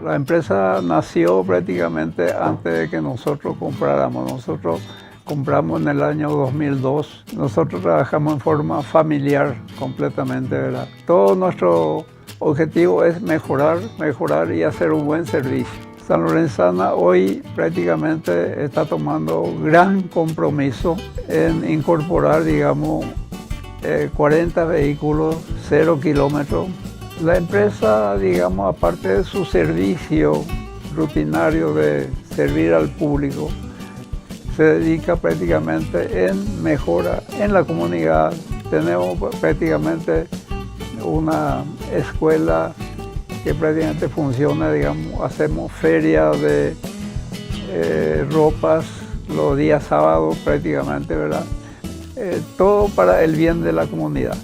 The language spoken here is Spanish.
La empresa nació prácticamente antes de que nosotros compráramos. Nosotros compramos en el año 2002. Nosotros trabajamos en forma familiar completamente, ¿verdad? Todo nuestro objetivo es mejorar y hacer un buen servicio. Sanlorenzana hoy prácticamente está tomando gran compromiso en incorporar, digamos, 40 vehículos, 0 kilómetros. La empresa, digamos, aparte de su servicio rutinario de servir al público, se dedica prácticamente en mejora en la comunidad. Tenemos prácticamente una escuela que prácticamente funciona, digamos, hacemos ferias de ropas los días sábados prácticamente, ¿verdad? Todo para el bien de la comunidad.